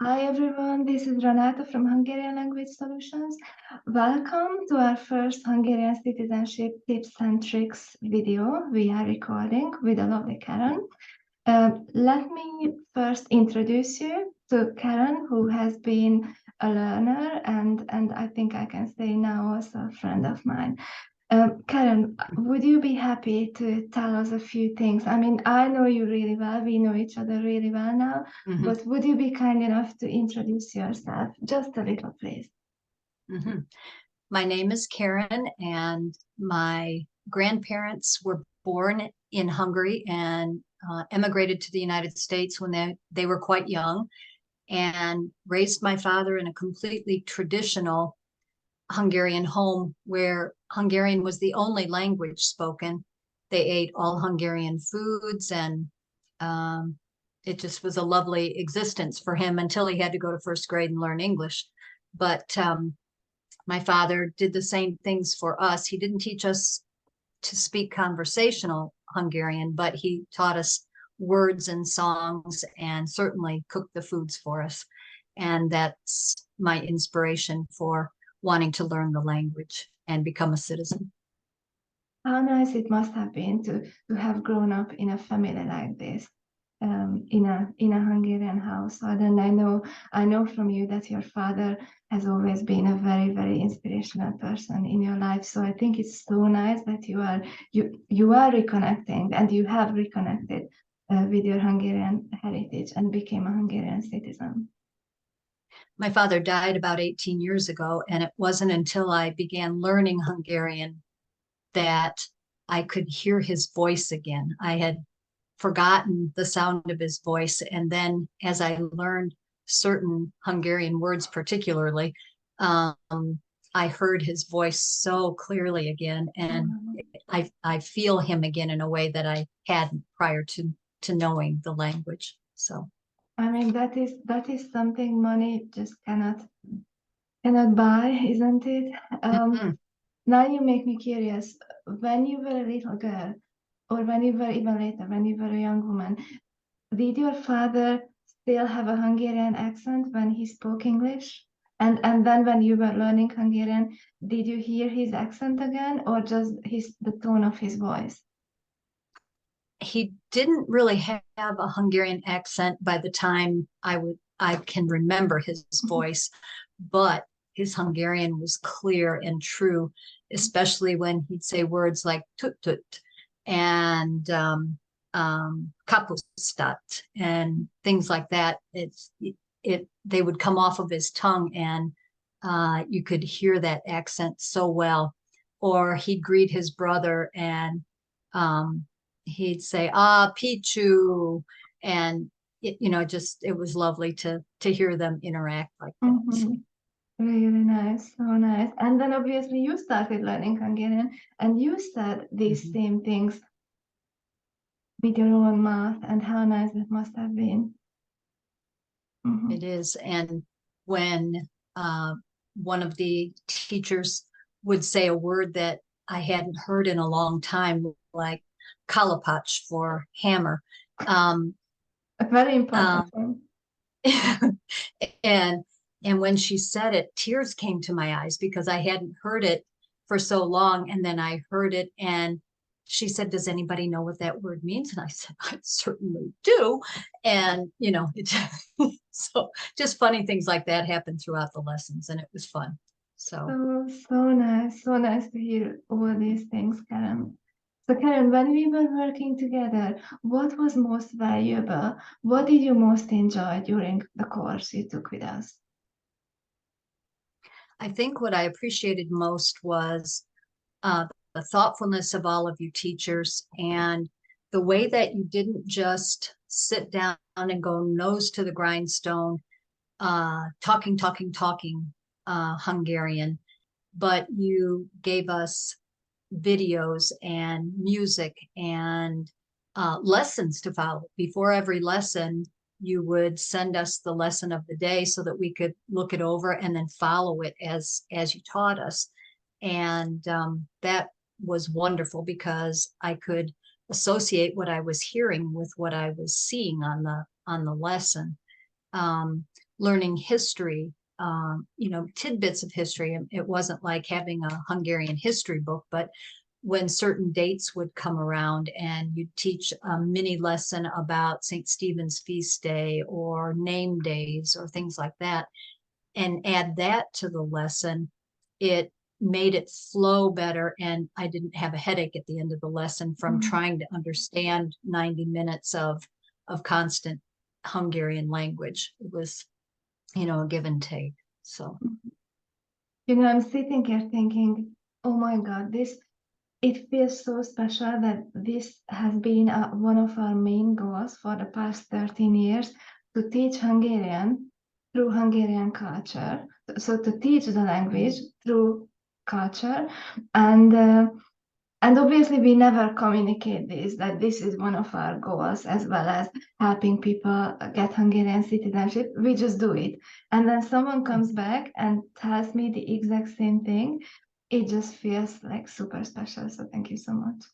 Hi everyone, this is Renata from Hungarian Language Solutions. Welcome to our first Hungarian Citizenship Tips and Tricks video we are recording with the lovely Karen. Let me first introduce you to Karen, who has been a learner and I think I can say now also a friend of mine. Karen, would you be happy to tell us a few things? I mean, I know you really well. We know each other really well now, but would you be kind enough to introduce yourself just a little, please? My name is Karen, and my grandparents were born in Hungary and emigrated to the United States when they were quite young, and raised my father in a completely traditional Hungarian home where Hungarian was the only language spoken. They ate all Hungarian foods, and it just was a lovely existence for him until he had to go to first grade and learn English. But my father did the same things for us. He didn't teach us to speak conversational Hungarian, but he taught us words and songs and certainly cooked the foods for us. And that's my inspiration for wanting to learn the language and become a citizen. How nice it must have been to have grown up in a family like this, in a Hungarian household. And I know from you that your father has always been a very, very inspirational person in your life. So I think it's so nice that you are reconnecting and you have reconnected with your Hungarian heritage and became a Hungarian citizen. My father died about 18 years ago, and it wasn't until I began learning Hungarian that I could hear his voice again. I had forgotten the sound of his voice. And then as I learned certain Hungarian words, particularly, I heard his voice so clearly again. And I feel him again in a way that I hadn't prior to knowing the language. So I mean, that is something money just cannot buy, isn't it? Now you make me curious. When you were a little girl, or when you were even later, when you were a young woman, did your father still have a Hungarian accent when he spoke English? And then when you were learning Hungarian, did you hear his accent again, or just the tone of his voice? He didn't really have a Hungarian accent by the time I can remember his voice, but his Hungarian was clear and true, especially when he'd say words like tut tut and kapustat and things like that. They would come off of his tongue, and you could hear that accent so well. Or he'd greet his brother, and he'd say Pichu, and it was lovely to hear them interact like that. So. Really nice, so nice. And then obviously you started learning Hungarian, and you said these same things with your own mouth, and how nice that must have been. It is. And when one of the teachers would say a word that I hadn't heard in a long time, like kalapach for hammer. A very important one. And when she said it, tears came to my eyes because I hadn't heard it for so long. And then I heard it, and she said, "Does anybody know what that word means?" And I said, "I certainly do." And, so just funny things like that happened throughout the lessons, and it was fun. So nice to hear all these things, Karen. So Karen, when we were working together, what was most valuable? What did you most enjoy during the course you took with us? I think what I appreciated most was the thoughtfulness of all of you teachers, and the way that you didn't just sit down and go nose to the grindstone, talking Hungarian, but you gave us videos and music and lessons to follow. Before every lesson, you would send us the lesson of the day so that we could look it over and then follow it as you taught us. And that was wonderful because I could associate what I was hearing with what I was seeing on the lesson. learning history, tidbits of history. It wasn't like having a Hungarian history book, but when certain dates would come around and you'd teach a mini lesson about St. Stephen's feast day or name days or things like that, and add that to the lesson, it made it flow better. And I didn't have a headache at the end of the lesson from trying to understand 90 minutes of constant Hungarian language. It was, a give and take. So, I'm sitting here thinking, oh my God, it feels so special that this has been one of our main goals for the past 13 years, to teach Hungarian through Hungarian culture. So to teach the language through culture. And obviously we never communicate that this is one of our goals, as well as helping people get Hungarian citizenship. We just do it. And then someone comes back and tells me the exact same thing. It just feels like super special. So thank you so much.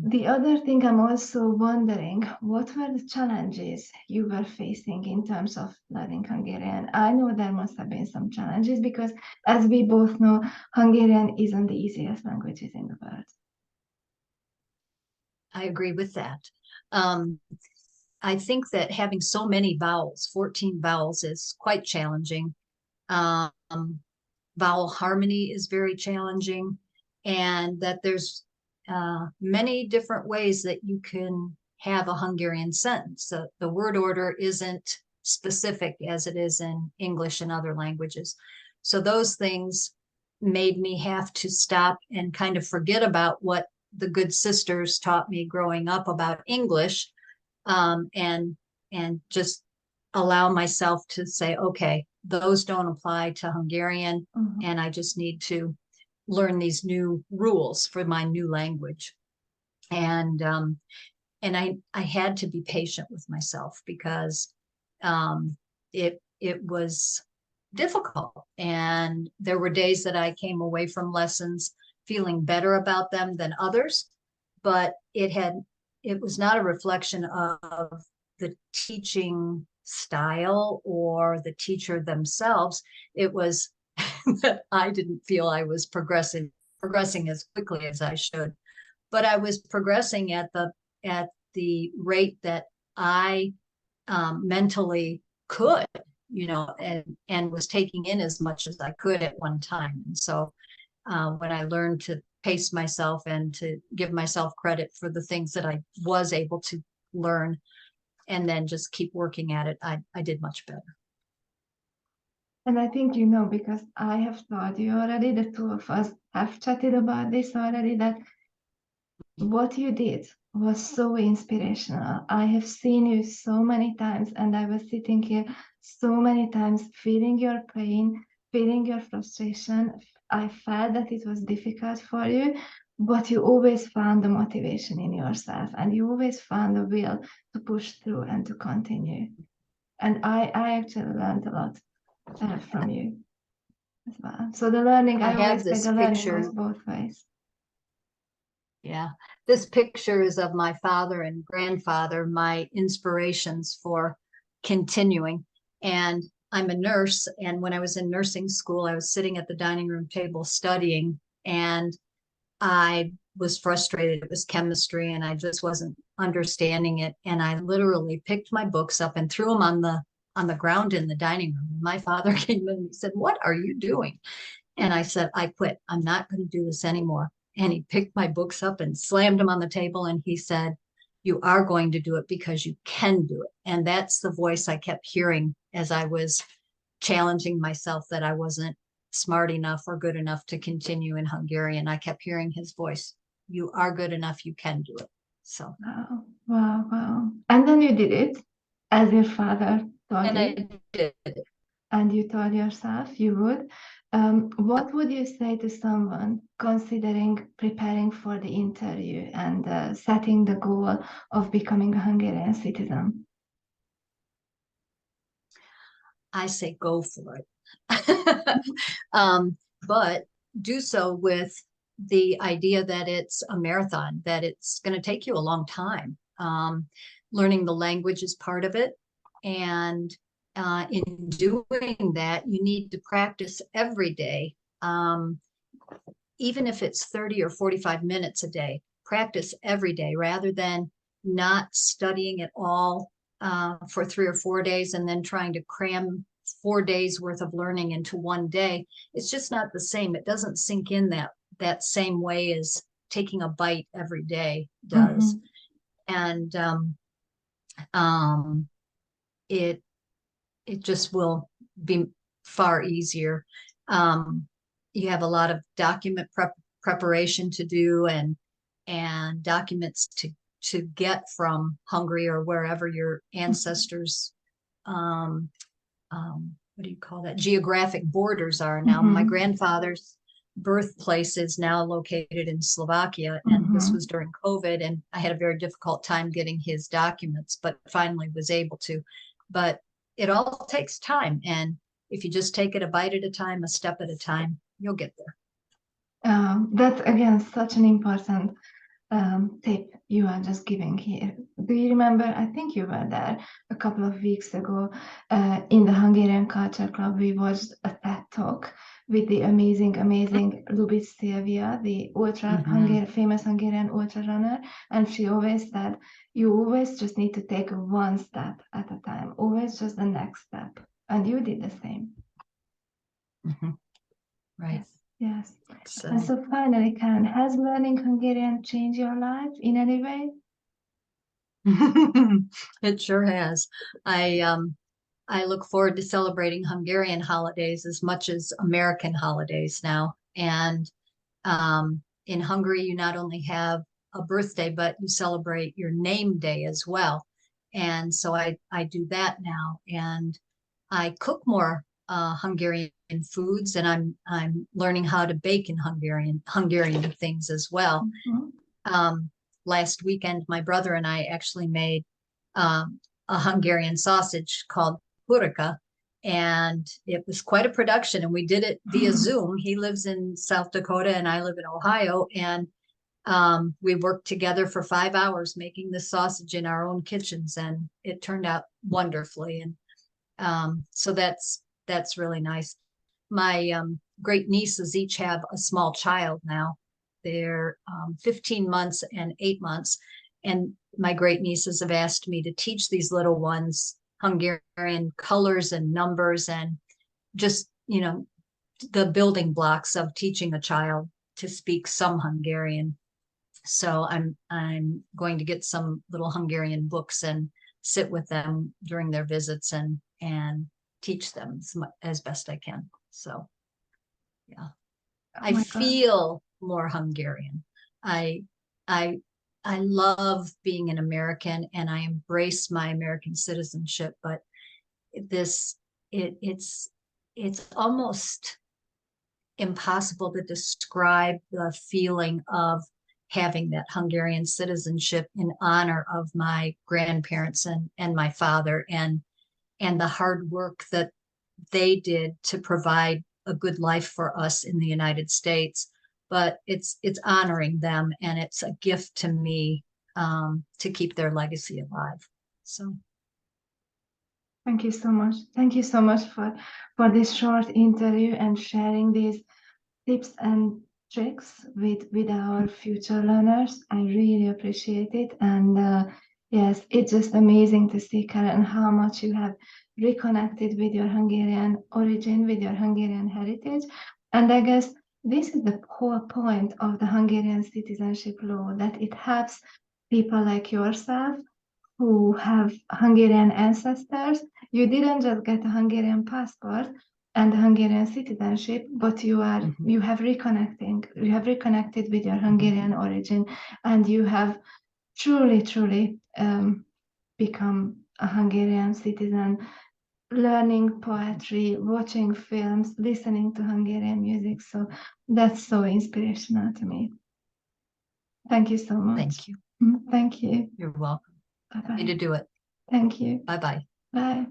The other thing I'm also wondering, what were the challenges you were facing in terms of learning Hungarian? I know there must have been some challenges because, as we both know, Hungarian isn't the easiest languages in the world. I agree with that. I think that having so many vowels, 14 vowels, is quite challenging. Vowel harmony is very challenging, and that there's many different ways that you can have a Hungarian sentence. So the word order isn't specific as it is in English and other languages. So those things made me have to stop and kind of forget about what the good sisters taught me growing up about English, and just allow myself to say, okay, those don't apply to Hungarian, and I just need to learn these new rules for my new language. And I had to be patient with myself because it was difficult. And there were days that I came away from lessons feeling better about them than others, but it was not a reflection of the teaching style or the teacher themselves. It was that I didn't feel I was progressing as quickly as I should, but I was progressing at the rate that I mentally could, and was taking in as much as I could at one time. And so when I learned to pace myself and to give myself credit for the things that I was able to learn, and then just keep working at it, I did much better. And I think because I have told you already, the two of us have chatted about this already, that what you did was so inspirational. I have seen you so many times, and I was sitting here so many times feeling your pain, feeling your frustration. I felt that it was difficult for you, but you always found the motivation in yourself, and you always found the will to push through and to continue. And I actually learned a lot from you as well. So the learning, I always say the learning goes both ways. Yeah, this picture is of my father and grandfather, my inspirations for continuing. And I'm a nurse. And when I was in nursing school, I was sitting at the dining room table studying, and I was frustrated. It was chemistry, and I just wasn't understanding it. And I literally picked my books up and threw them on the ground in the dining room. And my father came in and said, "What are you doing?" And I said, "I quit. I'm not going to do this anymore." And he picked my books up and slammed them on the table. And he said, "You are going to do it because you can do it." And that's the voice I kept hearing as I was challenging myself that I wasn't smart enough or good enough to continue in Hungarian. I kept hearing his voice. You are good enough. You can do it. So. Wow. And then you did it as your father taught you. I did it. And you told yourself you would. What would you say to someone considering preparing for the interview and setting the goal of becoming a Hungarian citizen? I say go for it. But do so with the idea that it's a marathon, that it's going to take you a long time. Learning the language is part of it. And in doing that, you need to practice every day. Even if it's 30 or 45 minutes a day, practice every day rather than not studying at all for 3 or 4 days and then trying to cram 4 days worth of learning into one day. It's just not the same. It doesn't sink in that same way as taking a bite every day does. And it just will be far easier. You have a lot of document preparation to do and documents to get from Hungary or wherever your ancestors, what do you call that? Geographic borders are now. My grandfather's birthplace is now located in Slovakia, and this was during COVID, and I had a very difficult time getting his documents, but finally was able to. But it all takes time, and if you just take it a bite at a time, a step at a time, you'll get there. That's again such an important tip you are just giving here. Do you remember? I think you were there a couple of weeks ago in the Hungarian Culture Club. We watched a TED Talk with the amazing Lubitz Silvia, the famous Hungarian ultra runner, and she always said, you always just need to take one step at a time, always just the next step. And you did the same. Right. Yes. And so finally, Karen, has learning Hungarian changed your life in any way? It sure has. I look forward to celebrating Hungarian holidays as much as American holidays now. And in Hungary, you not only have a birthday, but you celebrate your name day as well. And so I do that now, and I cook more Hungarian foods, and I'm learning how to bake in Hungarian things as well. Last weekend, my brother and I actually made a Hungarian sausage called hurika, and it was quite a production, and we did it via Zoom. He lives in South Dakota and I live in Ohio, and we worked together for 5 hours making the sausage in our own kitchens, and it turned out wonderfully. And so that's really nice. My great nieces each have a small child now. They're 15 months and 8 months. And my great nieces have asked me to teach these little ones Hungarian colors and numbers and just, the building blocks of teaching a child to speak some Hungarian. So I'm going to get some little Hungarian books and sit with them during their visits and teach them as best I can. So, yeah, I feel more Hungarian. I love being an American, and I embrace my American citizenship. But it's almost impossible to describe the feeling of having that Hungarian citizenship in honor of my grandparents and my father and the hard work that they did to provide a good life for us in the United States. But it's honoring them, and it's a gift to me to keep their legacy alive. So thank you so much. Thank you so much for this short interview and sharing these tips and tricks with our future learners. I really appreciate it. And yes, it's just amazing to see, Karen, how much you have reconnected with your Hungarian origin, with your Hungarian heritage. And I guess this is the whole point of the Hungarian citizenship law, that it helps people like yourself who have Hungarian ancestors. You didn't just get a Hungarian passport and Hungarian citizenship, but you have reconnected with your Hungarian origin, and you have truly become a Hungarian citizen, learning poetry, watching films, listening to Hungarian music. So that's so inspirational to me. Thank you so much. Thank you. Thank you. You're welcome. Bye-bye. Happy to do it. Thank you. Bye-bye. Bye.